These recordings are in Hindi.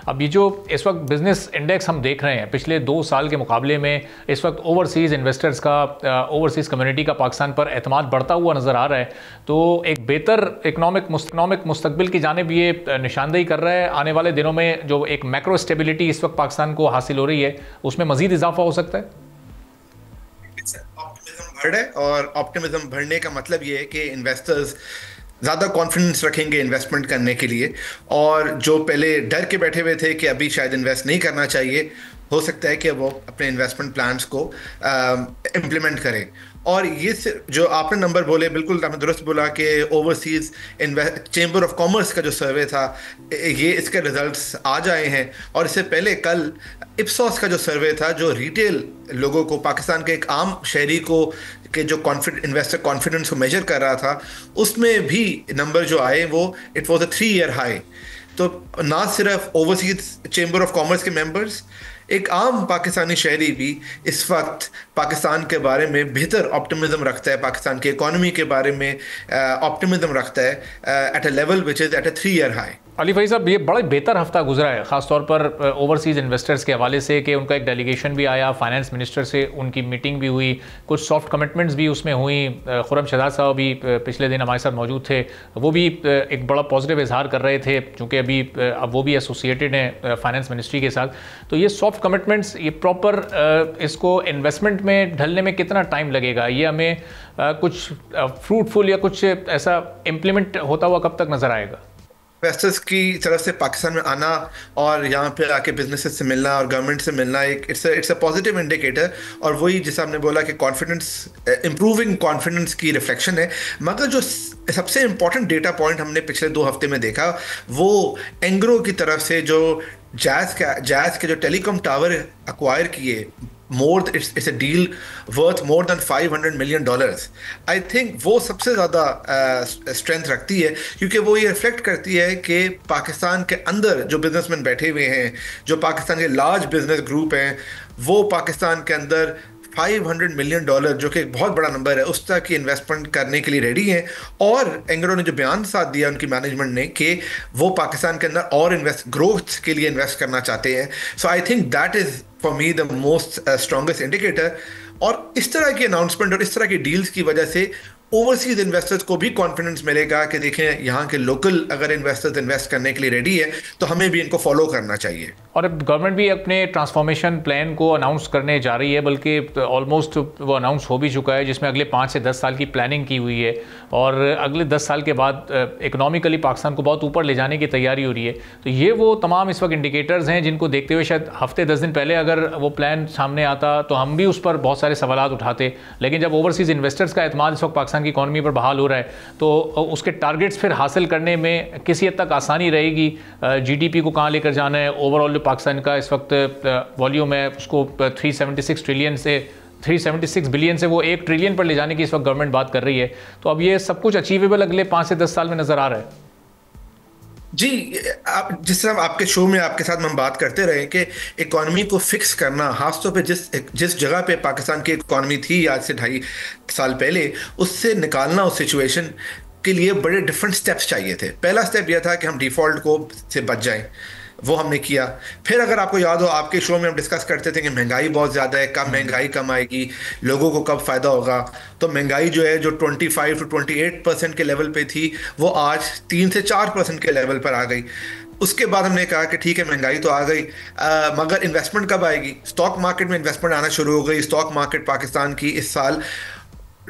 अब ये जो इस वक्त बिजनेस इंडेक्स हम देख रहे हैं पिछले 2 साल के मुकाबले में, इस वक्त ओवरसीज़ इन्वेस्टर्स का, ओवरसीज़ कम्युनिटी का पाकिस्तान पर एतमाद बढ़ता हुआ नज़र आ रहा है। तो एक बेहतर इकनॉमिक मुस्तकबिल की जानिब ये निशानदेही कर रहा है। आने वाले दिनों में जो एक मैक्रो स्टेबिलिटी इस वक्त पाकिस्तान को हासिल हो रही है, उसमें मज़ीद इजाफा हो सकता है। ऑप्टिमिज्म बढ़ है, और ऑप्टिमिज्म बढ़ने का मतलब ये है कि इन्वेस्टर्स ज़्यादा कॉन्फिडेंस रखेंगे इन्वेस्टमेंट करने के लिए। और जो पहले डर के बैठे हुए थे कि अभी शायद इन्वेस्ट नहीं करना चाहिए, हो सकता है कि वो अपने इन्वेस्टमेंट प्लान्स को इम्प्लीमेंट करें। और ये जो आपने नंबर बोले, बिल्कुल आपने दुरुस्त बोला कि ओवरसीज चेंबर ऑफ कॉमर्स का जो सर्वे था, ये इसके रिजल्ट्स आज आए हैं। और इससे पहले कल इप्सॉस का जो सर्वे था, जो रिटेल लोगों को, पाकिस्तान के एक आम शहरी को के जो इन्वेस्टर कॉन्फिडेंस को मेजर कर रहा था, उसमें भी नंबर जो आए वो it was a 3 year high. तो ना सिर्फ ओवरसीज चेंबर ऑफ कॉमर्स के मेंबर्स, एक आम पाकिस्तानी शहरी भी इस वक्त पाकिस्तान के बारे में बेहतर ऑप्टिमिज्म रखता है, पाकिस्तान की इकोनॉमी के बारे में ऑप्टिमिज्म रखता है at a level which is at a 3 year high. Ali भाई साहब, ये बड़ा बेहतर हफ्ता गुजरा है, ख़ासतौर पर ओवरसीज़ इन्वेस्टर्स के हवाले से, कि उनका एक डेलीगेशन भी आया, फाइनेंस मिनिस्टर से उनकी मीटिंग भी हुई, कुछ सॉफ्ट कमिटमेंट्स भी उसमें हुई। खुर्रम शहजाद साहब भी पिछले दिन हमारे साथ मौजूद थे, वो भी एक बड़ा पॉजिटिव इजहार कर रहे थे, चूँकि अब वो भी एसोसिएटेड हैं फाइनेंस मिनिस्ट्री के साथ। तो ये सॉफ्ट कमिटमेंट्स, ये प्रॉपर इसको इन्वेस्टमेंट में ढलने में कितना टाइम लगेगा? ये हमें कुछ फ्रूटफुल या कुछ ऐसा इम्प्लीमेंट होता हुआ कब तक नज़र आएगा? इन्वेस्टर्स की तरफ से पाकिस्तान में आना और यहाँ पे आके बिजनेसेस से मिलना और गवर्नमेंट से मिलना, एक इट्स अ पॉजिटिव इंडिकेटर। और वही जैसे आपने बोला कि कॉन्फिडेंस, इंप्रूविंग कॉन्फिडेंस की रिफ्लेक्शन है। मगर जो सबसे इंपॉर्टेंट डेटा पॉइंट हमने पिछले 2 हफ्ते में देखा, वो एंग्रो की तरफ से जो जैज़ के जो टेलीकॉम टावर एक्वायर किए, it's a deal worth more than $500 million। I think वो सबसे ज़्यादा स्ट्रेंथ रखती है, क्योंकि वो ये रिफ्लेक्ट करती है कि पाकिस्तान के अंदर जो बिजनेसमैन बैठे हुए हैं, जो पाकिस्तान के लार्ज बिजनेस ग्रुप हैं, वो पाकिस्तान के अंदर $500 मिलियन, जो कि एक बहुत बड़ा नंबर है, उस तक की इन्वेस्टमेंट करने के लिए रेडी हैं। और एंग्रो ने जो बयान साथ दिया उनकी मैनेजमेंट ने, कि वो पाकिस्तान के अंदर और ग्रोथ के लिए इन्वेस्ट करना चाहते हैं। So I think that is for me the most strongest indicator. और इस तरह की अनाउंसमेंट और इस तरह की डील्स की वजह से ओवरसीज इन्वेस्टर्स को भी कॉन्फिडेंस मिलेगा कि देखें, यहाँ के लोकल अगर इन्वेस्टर्स इन्वेस्ट करने के लिए रेडी है तो हमें भी इनको फॉलो करना चाहिए। और अब गवर्नमेंट भी अपने ट्रांसफॉर्मेशन प्लान को अनाउंस करने जा रही है, बल्कि ऑलमोस्ट वो अनाउंस हो भी चुका है, जिसमें अगले 5 से 10 साल की प्लानिंग की हुई है। और अगले 10 साल के बाद इकोनॉमिकली पाकिस्तान को बहुत ऊपर ले जाने की तैयारी हो रही है। तो ये वो तमाम इस वक्त इंडिकेटर्स हैं जिनको देखते हुए शायद हफ्ते 10 दिन पहले अगर वो प्लान सामने आता तो हम भी उस पर बहुत सारे सवालात उठाते। लेकिन जब ओवरसीज़ इन्वेस्टर्स का एतमाद इस वक्त पाकिस्तान की इकॉनमी पर बहाल हो रहा है, तो उसके टारगेट्स फिर हासिल करने में किसी हद तक आसानी रहेगी। GDP को कहाँ लेकर जाना है, ओवरऑल जो पाकिस्तान का इस वक्त वॉल्यूम है उसको 376 बिलियन से वो 1 ट्रिलियन पर ले जाने की इस वक्त गवर्नमेंट बात कर रही है। तो अब ये सब कुछ अचीवेबल अगले 5 से 10 साल में नज़र आ रहा है। जी, आप जिस तरह आपके शो में आपके साथ हम बात करते रहे कि इकॉनमी को फिक्स करना, खासतौर पे जिस जगह पे पाकिस्तान की इकॉनमी थी आज से 2.5 साल पहले, उससे निकालना, उस सिचुएशन के लिए बड़े डिफरेंट स्टेप्स चाहिए थे। पहला स्टेप यह था कि हम डिफ़ॉल्ट को से बच जाएं, वो हमने किया। फिर अगर आपको याद हो, आपके शो में हम डिस्कस करते थे कि महंगाई बहुत ज़्यादा है, कब महंगाई कम आएगी, लोगों को कब फ़ायदा होगा। तो महंगाई जो है, जो 25 to 28% के लेवल पे थी, वो आज 3 से 4% के लेवल पर आ गई। उसके बाद हमने कहा कि ठीक है, महंगाई तो आ गई, मगर इन्वेस्टमेंट कब आएगी? स्टॉक मार्केट में इन्वेस्टमेंट आना शुरू हो गई। स्टॉक मार्केट पाकिस्तान की इस साल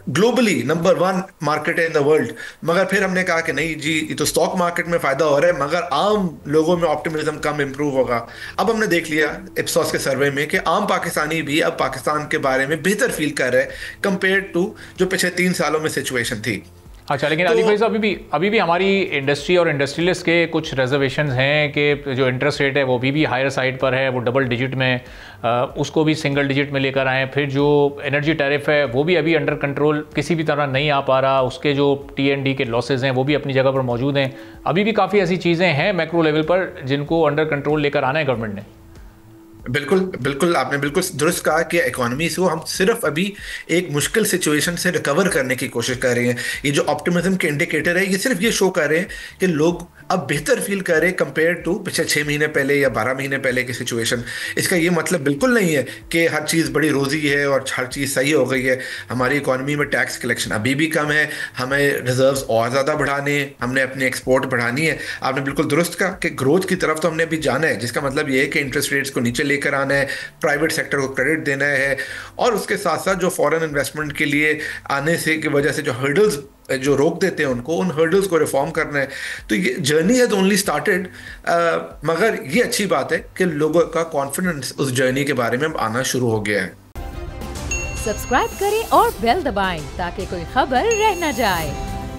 ग्लोबली नंबर 1 मार्केट है इन द वर्ल्ड। मगर फिर हमने कहा कि नहीं जी, ये तो स्टॉक मार्केट में फ़ायदा हो रहा है, मगर आम लोगों में ऑप्टिमिज्म कम इंप्रूव होगा। अब हमने देख लिया इप्सॉस के सर्वे में कि आम पाकिस्तानी भी अब पाकिस्तान के बारे में बेहतर फील कर रहे हैं कंपेयर टू जो पिछले 3 सालों में सिचुएशन थी। अच्छा, लेकिन अली भाई साहब, अभी भी हमारी इंडस्ट्री और इंडस्ट्रियलिस्ट के कुछ रिजर्वेशंस हैं कि जो इंटरेस्ट रेट है वो भी हायर साइड पर है, वो डबल डिजिट में, उसको भी सिंगल डिजिट में लेकर आए। फिर जो एनर्जी टैरिफ है वो भी अभी अंडर कंट्रोल किसी भी तरह नहीं आ पा रहा, उसके जो TND के लॉसेज हैं वो भी अपनी जगह पर मौजूद हैं। अभी भी काफ़ी ऐसी चीज़ें हैं मैक्रो लेवल पर जिनको अंडर कंट्रोल लेकर आना है गवर्नमेंट ने। बिल्कुल बिल्कुल, आपने बिल्कुल दुरुस्त कहा कि इकोनॉमी से हम सिर्फ अभी एक मुश्किल सिचुएशन से रिकवर करने की कोशिश कर रहे हैं। ये जो ऑप्टिमिज्म के इंडिकेटर है, ये सिर्फ ये शो कर रहे हैं कि लोग अब बेहतर फील कर रहे कंपेयर टू पिछले 6 महीने पहले या 12 महीने पहले की सिचुएशन। इसका ये मतलब बिल्कुल नहीं है कि हर चीज़ बड़ी रोजी है और हर चीज़ सही हो गई है। हमारी इकोनॉमी में टैक्स कलेक्शन अभी भी कम है, हमें रिजर्व्स और ज़्यादा बढ़ाने हैं, हमने अपनी एक्सपोर्ट बढ़ानी है। आपने बिल्कुल दुरुस्त कहा कि ग्रोथ की तरफ तो हमने अभी जाना है, जिसका मतलब ये है कि इंटरेस्ट रेट्स को नीचे लेकर आना है, प्राइवेट सेक्टर को क्रेडिट देना है, और उसके साथ साथ जो फॉरेन इन्वेस्टमेंट के लिए आने से की वजह से जो हर्डल्स जो रोक देते हैं उनको, उन हर्डल्स को रिफॉर्म करना है। तो ये जर्नी हैज ओनली स्टार्टेड, मगर ये अच्छी बात है कि लोगों का कॉन्फिडेंस उस जर्नी के बारे में आना शुरू हो गया है। सब्सक्राइब करें और बेल दबाएं ताकि कोई खबर रह न जाए।